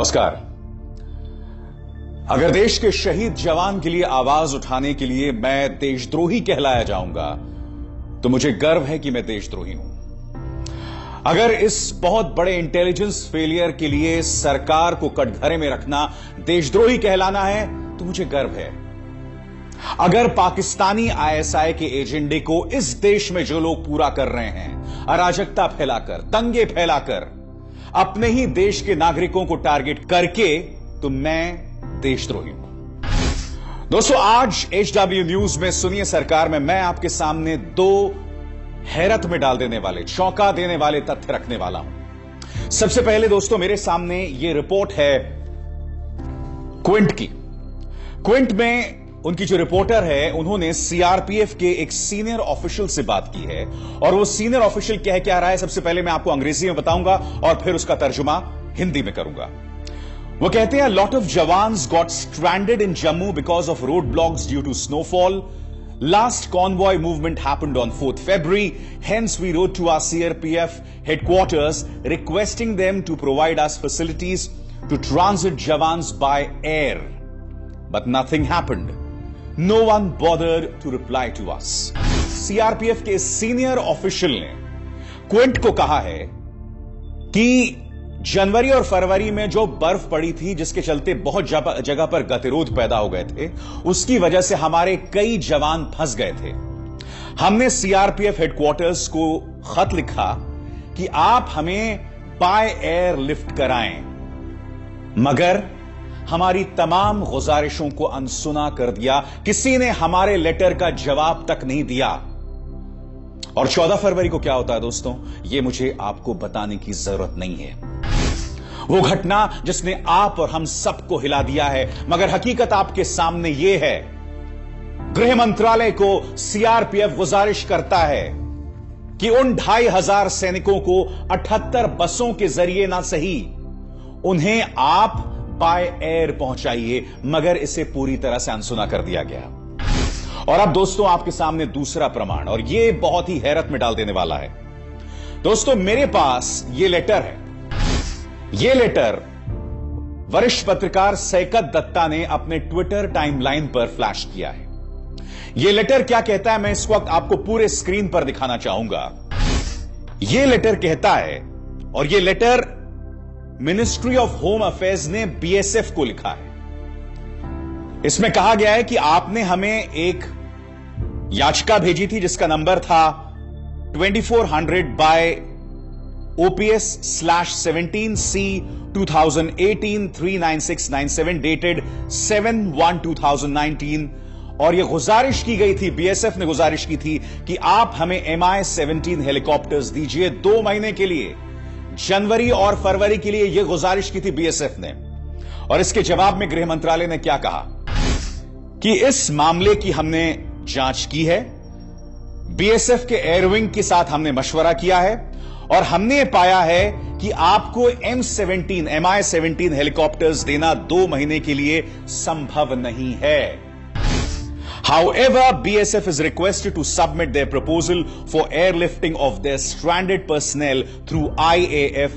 नमस्कार। अगर देश के शहीद जवान के लिए आवाज उठाने के लिए मैं देशद्रोही कहलाया जाऊंगा तो मुझे गर्व है कि मैं देशद्रोही हूं। अगर इस बहुत बड़े इंटेलिजेंस फेलियर के लिए सरकार को कटघरे में रखना देशद्रोही कहलाना है तो मुझे गर्व है। अगर पाकिस्तानी आईएसआई के एजेंडे को इस देश में जो लोग पूरा कर रहे हैं, अराजकता फैलाकर, दंगे फैलाकर, अपने ही देश के नागरिकों को टारगेट करके, तो मैं देशद्रोही हूं। दोस्तों, आज एचडब्ल्यू न्यूज में सुनिए सरकार में मैं आपके सामने दो हैरत में डाल देने वाले, चौंका देने वाले तथ्य रखने वाला हूं। सबसे पहले दोस्तों, मेरे सामने यह रिपोर्ट है क्विंट की। क्विंट में उनकी जो रिपोर्टर है, उन्होंने सीआरपीएफ के एक सीनियर ऑफिशियल से बात की है और वो सीनियर ऑफिशियल क्या रहा है, सबसे पहले मैं आपको अंग्रेजी में बताऊंगा और फिर उसका तर्जुमा हिंदी में करूंगा। वो कहते हैं, lot of jawans got stranded in Jammu because of road blocks due to snowfall. Last convoy movement happened on 4th February. Hence, we wrote to our CRPF headquarters requesting them to provide us facilities to transit Jawans by air. But nothing happened. No one bothered to reply to us. CRPF के senior official ने Quint को कहा है कि जनवरी और फरवरी में जो बर्फ पड़ी थी, जिसके चलते बहुत जगह पर गतिरोध पैदा हो गए थे, उसकी वजह से हमारे कई जवान फंस गए थे। हमने सीआरपीएफ हेडक्वार्टर्स को खत लिखा कि आप हमें बाय एयर लिफ्ट कराएं, मगर हमारी तमाम गुजारिशों को अनसुना कर दिया। किसी ने हमारे लेटर का जवाब तक नहीं दिया। और 14 फरवरी को क्या होता है दोस्तों, यह मुझे आपको बताने की जरूरत नहीं है। वो घटना जिसने आप और हम सबको हिला दिया है, मगर हकीकत आपके सामने यह है। गृह मंत्रालय को सीआरपीएफ गुजारिश करता है कि उन 2500 सैनिकों को 78 बसों के जरिए ना सही, उन्हें आप बाय एयर पहुंचाइए, मगर इसे पूरी तरह से अनसुना कर दिया गया। और अब दोस्तों, आपके सामने दूसरा प्रमाण, और यह बहुत ही हैरत में डाल देने वाला है। दोस्तों, मेरे पास यह लेटर है। यह लेटर वरिष्ठ पत्रकार सैकत दत्ता ने अपने ट्विटर टाइमलाइन पर फ्लैश किया है। यह लेटर क्या कहता है, मैं इस वक्त आपको पूरे स्क्रीन पर दिखाना चाहूंगा। यह लेटर कहता है, और यह letter ministry of home affairs ने बीएसएफ को लिखा है। इसमें कहा गया है कि आपने हमें एक याचिका भेजी थी जिसका नंबर था 2400 बाय OPS/17C 2018 39697 डेटेड 7/1/2019, और यह गुजारिश की गई थी, बीएसएफ ने गुजारिश की थी कि आप हमें MI-17 हेलीकॉप्टर्स दीजिए 2 महीने के लिए। जनवरी और फरवरी के लिए यह गुजारिश की थी बीएसएफ ने। और इसके जवाब में गृह मंत्रालय ने क्या कहा कि इस मामले की हमने जांच की है, बीएसएफ के एयरविंग के साथ हमने मशवरा किया है और हमने पाया है कि आपको MI-17 हेलीकॉप्टर्स देना 2 महीने के लिए संभव नहीं है। However, BSF is requested to submit their proposal for airlifting of their stranded personnel through IAF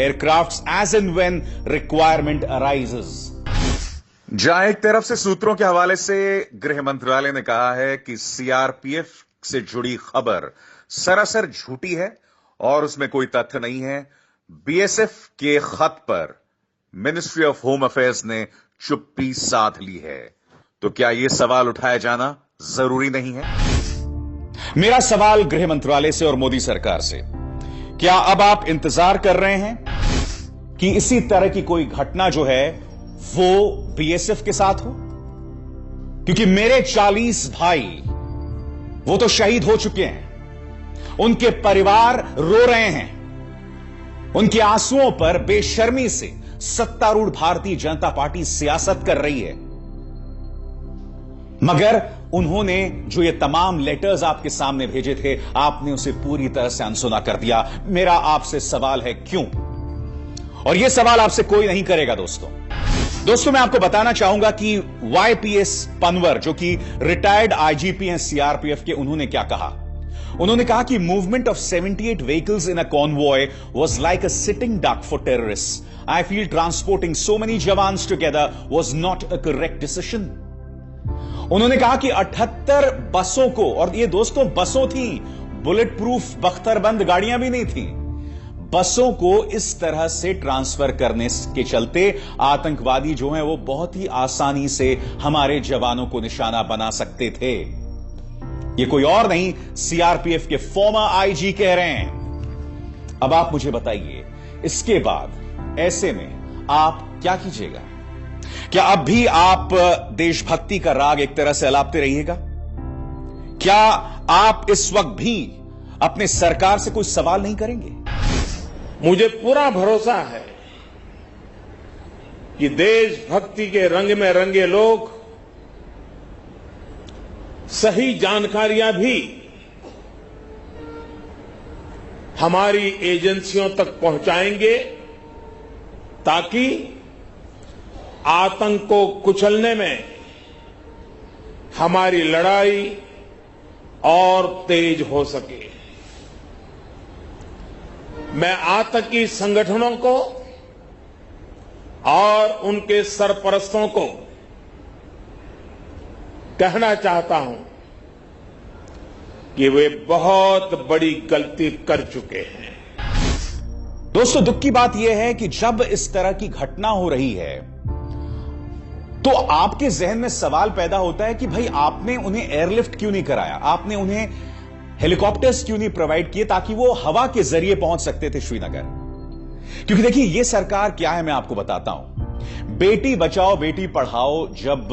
aircrafts as and when requirement arises. जहां एक तरफ से सूत्रों के हवाले से गृह मंत्रालय ने कहा है कि सीआरपीएफ से जुड़ी खबर सरासर झूठी है और उसमें कोई तथ्य नहीं है, बीएसएफ के खत पर मिनिस्ट्री ऑफ होम अफेयर्स ने चुप्पी साध ली है, तो क्या यह सवाल उठाया जाना जरूरी नहीं है? मेरा सवाल गृह मंत्रालय से और मोदी सरकार से, क्या अब आप इंतजार कर रहे हैं कि इसी तरह की कोई घटना जो है वो बीएसएफ के साथ हो? क्योंकि मेरे 40 भाई वो तो शहीद हो चुके हैं, उनके परिवार रो रहे हैं, उनके आंसुओं पर बेशर्मी से सत्तारूढ़ भारतीय जनता पार्टी सियासत कर रही है, मगर उन्होंने जो ये तमाम लेटर्स आपके सामने भेजे थे, आपने उसे पूरी तरह से अनसुना कर दिया। मेरा आपसे सवाल है, क्यों? और यह सवाल आपसे कोई नहीं करेगा दोस्तों मैं आपको बताना चाहूंगा कि वाईपीएस पनवर, जो कि रिटायर्ड आईजीपी हैं सीआरपीएफ के, उन्होंने क्या कहा। उन्होंने कहा कि movement of 78 vehicles in a convoy was like a sitting duck for terrorist. I feel transporting so many jawans together was not a correct decision. उन्होंने कहा कि 78 बसों को, और ये दोस्तों बसों थी, बुलेट प्रूफ बख्तरबंद गाड़ियां भी नहीं थी, बसों को इस तरह से ट्रांसफर करने के चलते आतंकवादी जो हैं वो बहुत ही आसानी से हमारे जवानों को निशाना बना सकते थे। ये कोई और नहीं, सीआरपीएफ के फॉर्मर आईजी कह रहे हैं। अब आप मुझे बताइए, इसके बाद ऐसे में आप क्या कीजिएगा? क्या अब भी आप देशभक्ति का राग एक तरह से अलापते रहिएगा? क्या आप इस वक्त भी अपने सरकार से कोई सवाल नहीं करेंगे? मुझे पूरा भरोसा है कि देशभक्ति के रंग में रंगे लोग सही जानकारियां भी हमारी एजेंसियों तक पहुंचाएंगे ताकि आतंक को कुचलने में हमारी लड़ाई और तेज हो सके। मैं आतंकी संगठनों को और उनके सरपरस्तों को कहना चाहता हूं कि वे बहुत बड़ी गलती कर चुके हैं। दोस्तों, दुख की बात यह है कि जब इस तरह की घटना हो रही है तो आपके जहन में सवाल पैदा होता है कि भाई आपने उन्हें एयरलिफ्ट क्यों नहीं कराया, आपने उन्हें हेलीकॉप्टर्स क्यों नहीं प्रोवाइड किए ताकि वो हवा के जरिए पहुंच सकते थे श्रीनगर। क्योंकि देखिए, यह सरकार क्या है मैं आपको बताता हूं। बेटी बचाओ बेटी पढ़ाओ जब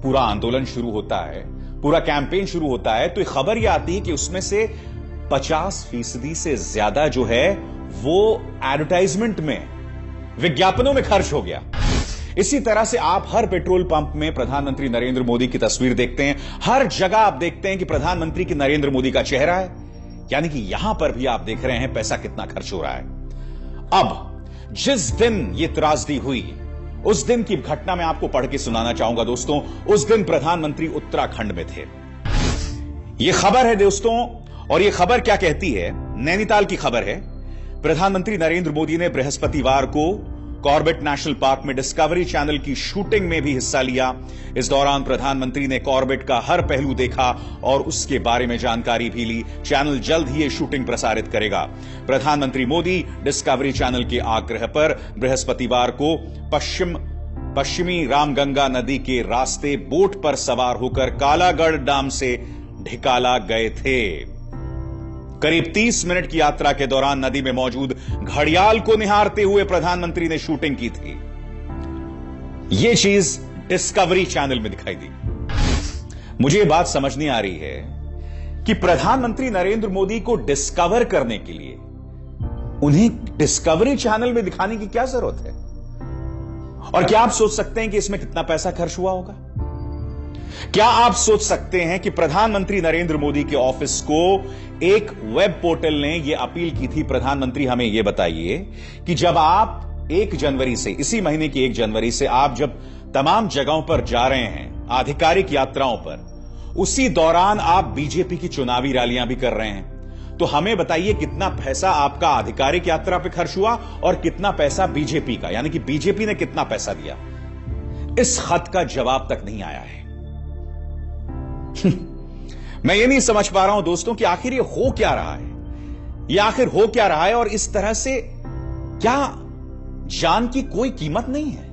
पूरा आंदोलन शुरू होता है, पूरा कैंपेन शुरू होता है, तो खबर यह आती है कि उसमें से 50% से ज्यादा जो है वो एडवर्टाइजमेंट में, विज्ञापनों में खर्च हो गया। इसी तरह से आप हर पेट्रोल पंप में प्रधानमंत्री नरेंद्र मोदी की तस्वीर देखते हैं, हर जगह आप देखते हैं कि प्रधानमंत्री की नरेंद्र मोदी का चेहरा है, यानी कि यहां पर भी आप देख रहे हैं पैसा कितना खर्च हो रहा है। अब जिस दिन यह त्रासदी हुई, उस दिन की घटना मैं आपको पढ़ के सुनाना चाहूंगा दोस्तों। उस दिन प्रधानमंत्री उत्तराखंड में थे। यह खबर है दोस्तों, और यह खबर क्या कहती है, नैनीताल की खबर है। प्रधानमंत्री नरेंद्र मोदी ने बृहस्पतिवार को कॉर्बेट नेशनल पार्क में डिस्कवरी चैनल की शूटिंग में भी हिस्सा लिया। इस दौरान प्रधानमंत्री ने कॉर्बेट का हर पहलू देखा और उसके बारे में जानकारी भी ली। चैनल जल्द ही ये शूटिंग प्रसारित करेगा। प्रधानमंत्री मोदी डिस्कवरी चैनल के आग्रह पर बृहस्पतिवार को पश्चिमी रामगंगा नदी के रास्ते बोट पर सवार होकर कालागढ़ डैम से ढिकाला गए थे। करीब 30 मिनट की यात्रा के दौरान नदी में मौजूद घड़ियाल को निहारते हुए प्रधानमंत्री ने शूटिंग की थी। यह चीज डिस्कवरी चैनल में दिखाई दी। मुझे यह बात समझ नहीं आ रही है कि प्रधानमंत्री नरेंद्र मोदी को डिस्कवर करने के लिए उन्हें डिस्कवरी चैनल में दिखाने की क्या जरूरत है? और क्या आप सोच सकते हैं कि इसमें कितना पैसा खर्च हुआ होगा? क्या आप सोच सकते हैं कि प्रधानमंत्री नरेंद्र मोदी के ऑफिस को एक वेब पोर्टल ने यह अपील की थी, प्रधानमंत्री हमें यह बताइए कि जब आप 1 जनवरी से, इसी महीने की 1 जनवरी से आप जब तमाम जगहों पर जा रहे हैं आधिकारिक यात्राओं पर, उसी दौरान आप बीजेपी की चुनावी रैलियां भी कर रहे हैं, तो हमें बताइए कितना पैसा आपका आधिकारिक यात्रा पर खर्च हुआ और कितना पैसा बीजेपी का, यानी कि बीजेपी ने कितना पैसा दिया। इस खत का जवाब तक नहीं आया है। मैं ये नहीं समझ पा रहा हूं दोस्तों कि आखिर ये हो क्या रहा है, ये आखिर हो क्या रहा है, और इस तरह से क्या जान की कोई कीमत नहीं है?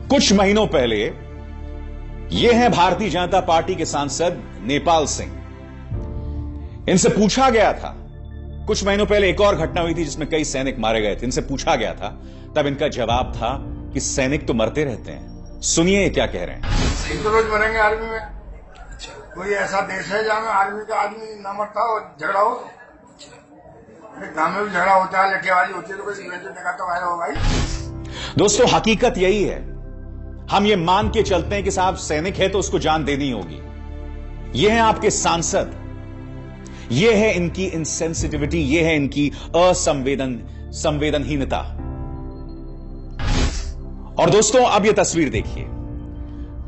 कुछ महीनों पहले ये हैं भारतीय जनता पार्टी के सांसद नेपाल सिंह। इनसे पूछा गया था, कुछ महीनों पहले एक और घटना हुई थी जिसमें कई सैनिक मारे गए थे। इनसे पूछा गया था, तब इनका जवाब था कि सैनिक तो मरते रहते हैं। सुनिए ये क्या कह रहे हैं। एक तो रोज मरेंगे आर्मी में। कोई ऐसा देश है जहां आर्मी का आदमी न मरता हो, झगड़ा हो? गांव में भी झगड़ा होता है, लठेबाजी होती है, तो कोई देखा तो आया हो भाई। दोस्तों, हकीकत यही है। हम ये मान के चलते हैं कि साहब सैनिक है तो उसको जान देनी होगी। ये है आपके सांसद, ये है इनकी इनसेंसिटिविटी, ये है इनकी संवेदनहीनता। और दोस्तों, अब ये तस्वीर देखिए।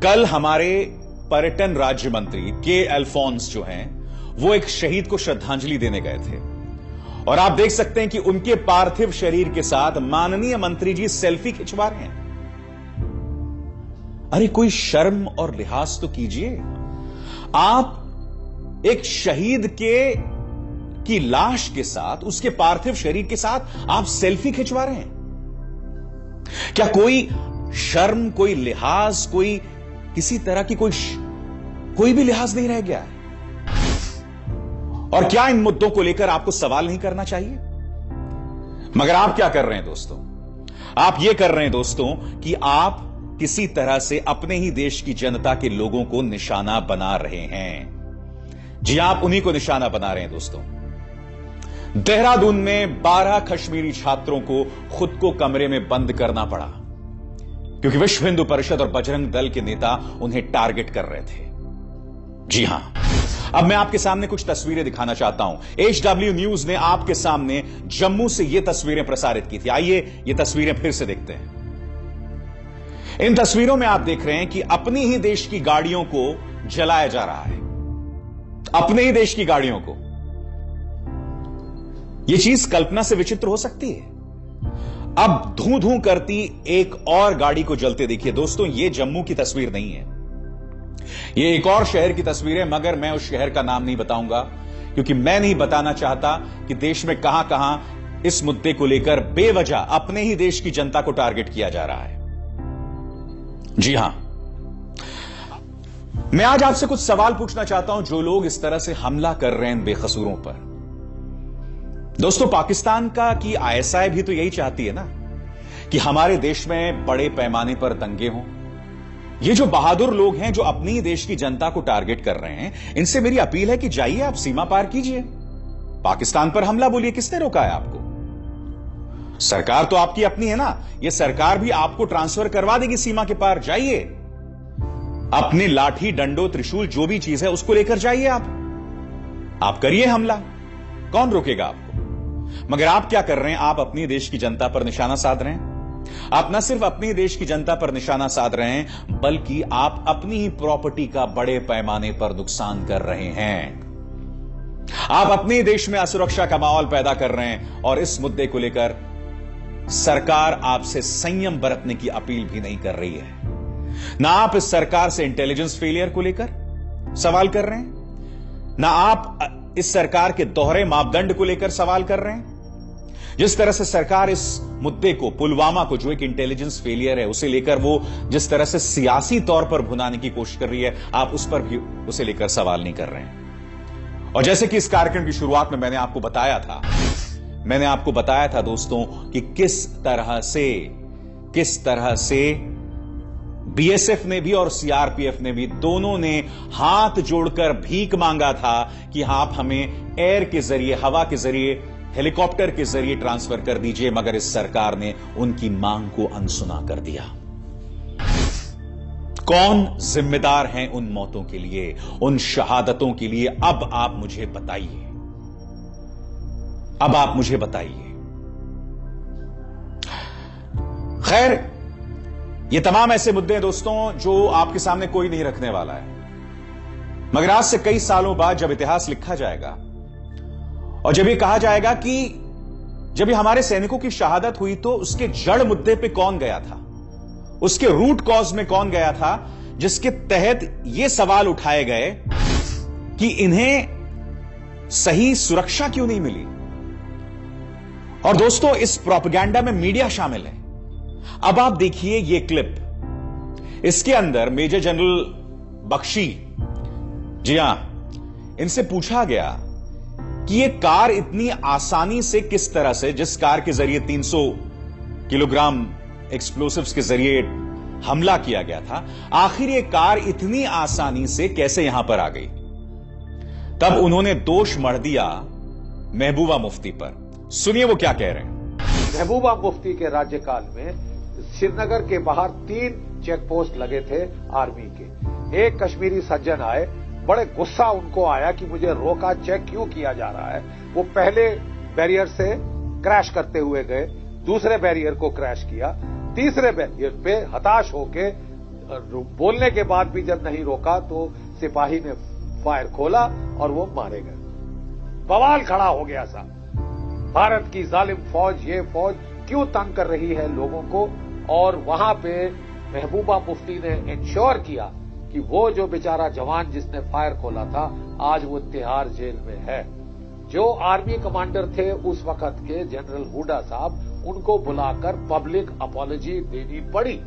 कल हमारे पर्यटन राज्य मंत्री के अल्फोंस जो हैं, वो एक शहीद को श्रद्धांजलि देने गए थे और आप देख सकते हैं कि उनके पार्थिव शरीर के साथ माननीय मंत्री जी सेल्फी खिंचवा रहे हैं। अरे कोई शर्म और लिहाज तो कीजिए। आप एक शहीद की लाश के साथ, उसके पार्थिव शरीर के साथ आप सेल्फी खिंचवा रहे हैं। क्या कोई शर्म, कोई लिहाज, कोई किसी तरह की कोई भी लिहाज नहीं रह गया है? और क्या इन मुद्दों को लेकर आपको सवाल नहीं करना चाहिए? मगर आप क्या कर रहे हैं दोस्तों? आप ये कर रहे हैं दोस्तों कि आप किसी तरह से अपने ही देश की जनता के लोगों को निशाना बना रहे हैं। जी, आप उन्हीं को निशाना बना रहे हैं दोस्तों। देहरादून में 12 कश्मीरी छात्रों को खुद को कमरे में बंद करना पड़ा क्योंकि विश्व हिंदू परिषद और बजरंग दल के नेता उन्हें टारगेट कर रहे थे। जी हां, अब मैं आपके सामने कुछ तस्वीरें दिखाना चाहता हूं। HW न्यूज ने आपके सामने जम्मू से ये तस्वीरें प्रसारित की थी। आइए ये तस्वीरें फिर से देखते हैं। इन तस्वीरों में आप देख रहे हैं कि अपनी ही देश की गाड़ियों को जलाया जा रहा है। अपने ही देश की गाड़ियों को। यह चीज कल्पना से विचित्र हो सकती है। अब धूं धूं करती एक और गाड़ी को जलते देखिए। दोस्तों, यह जम्मू की तस्वीर नहीं है, यह एक और शहर की तस्वीर है, मगर मैं उस शहर का नाम नहीं बताऊंगा क्योंकि मैं नहीं बताना चाहता कि देश में कहां कहां इस मुद्दे को लेकर बेवजह अपने ही देश की जनता को टारगेट किया जा रहा है। जी हां, मैं आज आपसे कुछ सवाल पूछना चाहता हूं जो लोग इस तरह से हमला कर रहे हैं बेकसूरों पर। दोस्तों, पाकिस्तान का की ISI भी तो यही चाहती है ना कि हमारे देश में बड़े पैमाने पर दंगे हों। ये जो बहादुर लोग हैं जो अपनी ही देश की जनता को टारगेट कर रहे हैं, इनसे मेरी अपील है कि जाइए, आप सीमा पार कीजिए, पाकिस्तान पर हमला बोलिए। किसने रोका है आपको? सरकार तो आपकी अपनी है ना, ये सरकार भी आपको ट्रांसफर करवा देगी सीमा के पार। जाइए, अपनी लाठी, डंडो, त्रिशूल, जो भी चीज है उसको लेकर जाइए, आप करिए हमला, कौन रोकेगा आपको? मगर आप क्या कर रहे हैं? आप अपनी देश की जनता पर निशाना साध रहे हैं। आप न सिर्फ अपनी देश की जनता पर निशाना साध रहे हैं, बल्कि आप अपनी ही प्रॉपर्टी का बड़े पैमाने पर नुकसान कर रहे हैं। आप अपने देश में असुरक्षा का माहौल पैदा कर रहे हैं और इस मुद्दे को लेकर सरकार आपसे संयम बरतने की अपील भी नहीं कर रही है। ना आप इस सरकार से इंटेलिजेंस फेलियर को लेकर सवाल कर रहे हैं, ना आप इस सरकार के दोहरे मापदंड को लेकर सवाल कर रहे हैं। जिस तरह से सरकार इस मुद्दे को, पुलवामा को, जो एक इंटेलिजेंस फेलियर है, उसे लेकर वो जिस तरह से सियासी तौर पर भुनाने की कोशिश कर रही है, आप उस पर भी उसे लेकर सवाल नहीं कर रहे हैं। और जैसे कि इस कार्यक्रम की शुरुआत में मैंने आपको बताया था दोस्तों कि किस तरह से BSF ने भी और CRPF ने भी, दोनों ने हाथ जोड़कर भीख मांगा था कि आप हमें एयर के जरिए, हवा के जरिए, हेलीकॉप्टर के जरिए ट्रांसफर कर दीजिए, मगर इस सरकार ने उनकी मांग को अनसुना कर दिया। कौन जिम्मेदार हैं उन मौतों के लिए, उन शहादतों के लिए? अब आप मुझे बताइए, अब आप मुझे बताइए। खैर, ये तमाम ऐसे मुद्दे हैं दोस्तों जो आपके सामने कोई नहीं रखने वाला है, मगर आज से कई सालों बाद जब इतिहास लिखा जाएगा और जब ये कहा जाएगा कि जब ये हमारे सैनिकों की शहादत हुई तो उसके जड़ मुद्दे पे कौन गया था, उसके रूट कॉज में कौन गया था, जिसके तहत ये सवाल उठाए गए कि इन्हें सही सुरक्षा क्यों नहीं मिली। और दोस्तों, इस प्रोपेगेंडा में मीडिया शामिल है। अब आप देखिए ये क्लिप, इसके अंदर मेजर जनरल बख्शी, जी हां, इनसे पूछा गया कि ये कार इतनी आसानी से किस तरह से, जिस कार के जरिए 300 किलोग्राम एक्सप्लोसिव्स के जरिए हमला किया गया था, आखिर ये कार इतनी आसानी से कैसे यहां पर आ गई? तब उन्होंने दोष मढ़ दिया महबूबा मुफ्ती पर। सुनिए वो क्या कह रहे हैं। महबूबा मुफ्ती के राज्यकाल में श्रीनगर के बाहर 3 चेक पोस्ट लगे थे आर्मी के। एक कश्मीरी सज्जन आए, बड़े गुस्सा उनको आया कि मुझे रोका, चेक क्यों किया जा रहा है। वो पहले बैरियर से क्रैश करते हुए गए, दूसरे बैरियर को क्रैश किया, तीसरे बैरियर पे हताश होके बोलने के बाद भी जब नहीं रोका तो सिपाही ने फायर खोला और वो मारे गए। बवाल खड़ा हो गया साहब। भारत की जालिम फौज, ये फौज क्यों तंग कर रही है लोगों को। और वहां पे महबूबा मुफ्ती ने इंश्योर किया कि वो जो बेचारा जवान जिसने फायर खोला था, आज वो तिहाड़ जेल में है। जो आर्मी कमांडर थे उस वक्त के जनरल हुडा साहब, उनको बुलाकर पब्लिक अपॉलॉजी देनी पड़ी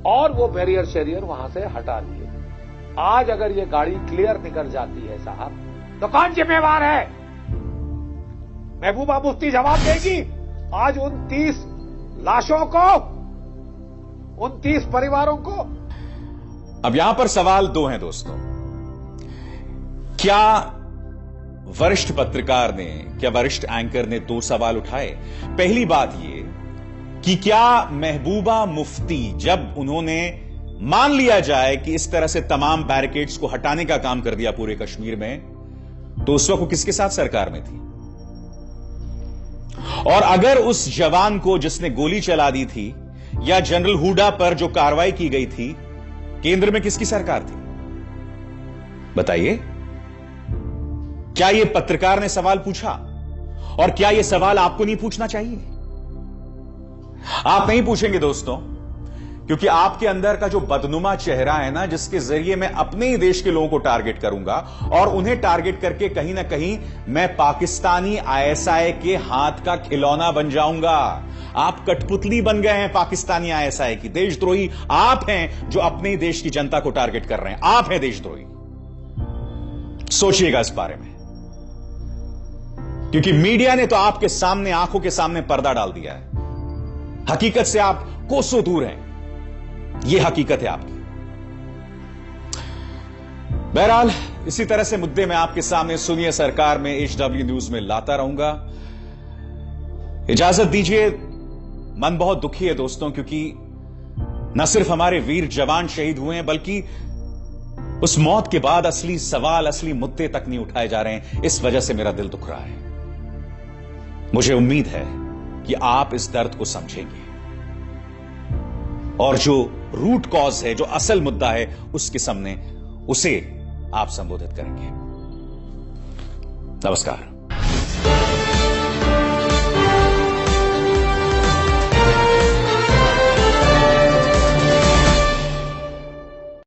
और वो बैरियर शैरियर वहां से हटा लिए। आज अगर ये गाड़ी क्लियर निकल जाती है साहब, तो कौन जिम्मेवार है? महबूबा मुफ्ती जवाब देगी। आज 29 लाशों को, 29 परिवारों को। अब यहां पर सवाल दो हैं दोस्तों। क्या वरिष्ठ पत्रकार ने, क्या वरिष्ठ एंकर ने दो सवाल उठाए। पहली बात यह कि क्या महबूबा मुफ्ती, जब उन्होंने मान लिया जाए कि इस तरह से तमाम बैरिकेड्स को हटाने का काम कर दिया पूरे कश्मीर में, तो उस वक्त वो किसके साथ सरकार में थी? और अगर उस जवान को जिसने गोली चला दी थी या जनरल हुडा पर जो कार्रवाई की गई थी, केंद्र में किसकी सरकार थी? बताइए। क्या यह पत्रकार ने सवाल पूछा? और क्या यह सवाल आपको नहीं पूछना चाहिए? आप नहीं पूछेंगे दोस्तों, क्योंकि आपके अंदर का जो बदनुमा चेहरा है ना, जिसके जरिए मैं अपने ही देश के लोगों को टारगेट करूंगा और उन्हें टारगेट करके कहीं ना कहीं मैं पाकिस्तानी आईएसआई के हाथ का खिलौना बन जाऊंगा। आप कठपुतली बन गए हैं पाकिस्तानी आईएसआई की। देशद्रोही आप हैं जो अपने ही देश की जनता को टारगेट कर रहे हैं। आप हैं देशद्रोही। सोचिएगा इस बारे में, क्योंकि मीडिया ने तो आपके सामने, आंखों के सामने पर्दा डाल दिया है। हकीकत से आप कोसों दूर हैं। यह हकीकत है आपकी। बहरहाल इसी तरह से मुद्दे मैं आपके सामने सुनिए सरकार में HW न्यूज में लाता रहूंगा। इजाजत दीजिए। मन बहुत दुखी है दोस्तों, क्योंकि न सिर्फ हमारे वीर जवान शहीद हुए हैं, बल्कि उस मौत के बाद असली सवाल, असली मुद्दे तक नहीं उठाए जा रहे हैं। इस वजह से मेरा दिल दुख रहा है। मुझे उम्मीद है कि आप इस दर्द को समझेंगे और जो रूट कॉज है, जो असल मुद्दा है, उसके सामने उसे आप संबोधित करेंगे। नमस्कार।